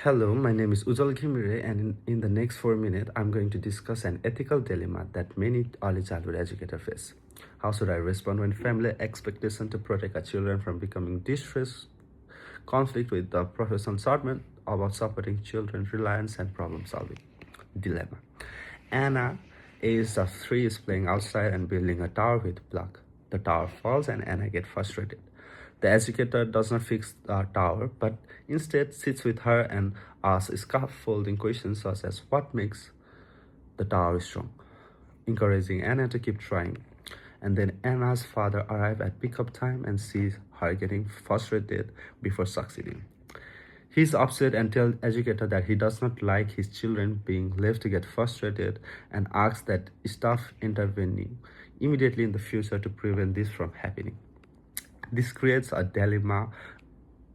Hello, my name is Ujjwal Ghimire, and in the next 4 minutes, I'm going to discuss an ethical dilemma that many early childhood educators face. How should I respond when family expectation to protect our children from becoming distress, conflict with the professional judgment about supporting children's reliance and problem solving? Dilemma. Anna, age of 3, is playing outside and building a tower with block. The tower falls and Anna gets frustrated. The educator does not fix the tower, but instead sits with her and asks scaffolding questions such as what makes the tower strong, encouraging Anna to keep trying. And then Anna's father arrives at pickup time and sees her getting frustrated before succeeding. He's upset and tells educator that he does not like his children being left to get frustrated and asks that staff intervening immediately in the future to prevent this from happening. This creates a dilemma.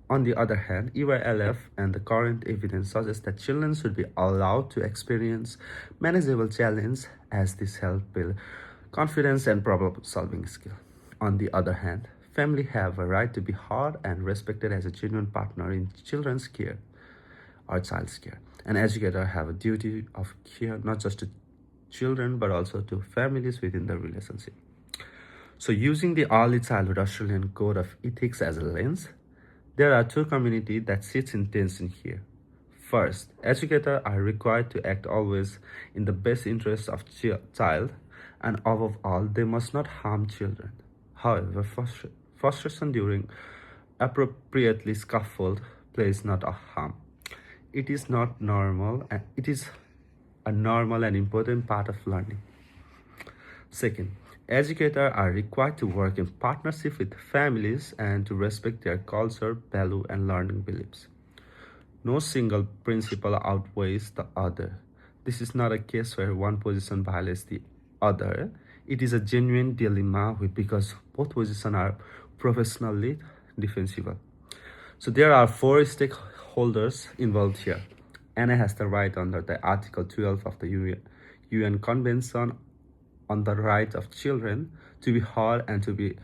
On the other hand, EYLF and the current evidence suggests that children should be allowed to experience manageable challenge as this helps build confidence and problem-solving skill. On the other hand, families have a right to be heard and respected as a genuine partner in children's care or child's care. And educators have a duty of care not just to children but also to families within the relationship. So using the early childhood Australian code of ethics as a lens, there are two communities that sits in tension here. First, educators are required to act always in the best interest of child, and above all, they must not harm children. However, frustration during appropriately scaffold plays not a harm. It is not normal, and it is a normal and important part of learning. Second, educators are required to work in partnership with families and to respect their culture, value, and learning beliefs. No single principle outweighs the other. This is not a case where one position violates the other. It is a genuine dilemma because both positions are professionally defensible. So there are four stakeholders involved here. Anna has the right under the Article 12 of the UN Convention on the Right of Children to be heard and to be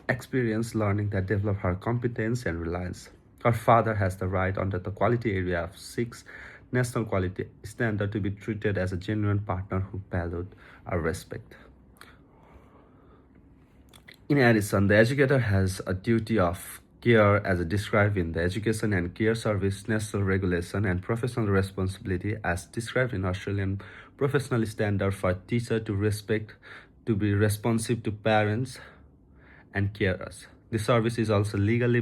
experience learning that develop her competence and reliance. Her father has the right under the Quality Area of 6 National Quality Standard to be treated as a genuine partner who valued our respect. In addition, the educator has a duty of care as described in the Education and Care Service National Regulation and professional responsibility as described in Australian professional standard for teacher to respect, to be responsive to parents and carers. The service is also legally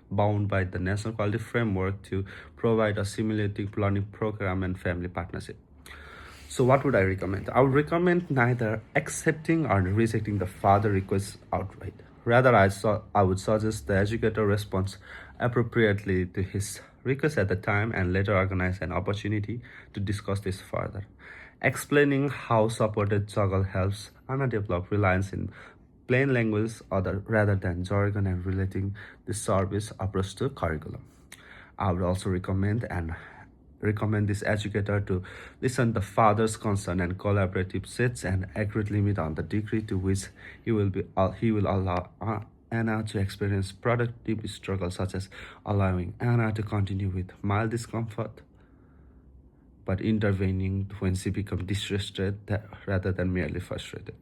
bound by the National Quality Framework to provide a simulating learning program and family partnership. So what would I recommend? I would recommend neither accepting or rejecting the father request outright. Rather, I would suggest the educator responds appropriately to his request at the time and later organize an opportunity to discuss this further. Explaining how supported juggle helps Anna develop reliance in plain language rather than jargon and relating the service approach to curriculum. I would also recommend this educator to listen the father's concern and collaborative sets an accurate limit on the degree to which he will allow Anna to experience productive struggle, such as allowing Anna to continue with mild discomfort but intervening when she becomes distressed rather than merely frustrated.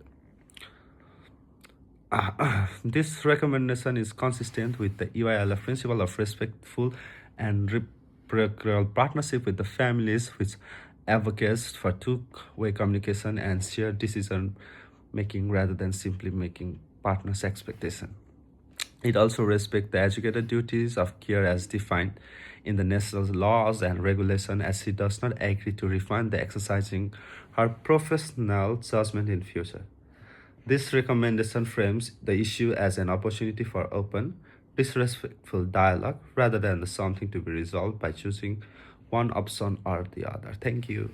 This recommendation is consistent with the EYLF principle of respectful and reciprocal partnership with the families, which advocates for two-way communication and shared decision making rather than simply making partners' expectation. It also respects the educator duties of care as defined in the national laws and regulation, as she does not agree to refine the exercising her professional judgment in future. This recommendation frames the issue as an opportunity for open, disrespectful dialogue rather than something to be resolved by choosing one option or the other. Thank you.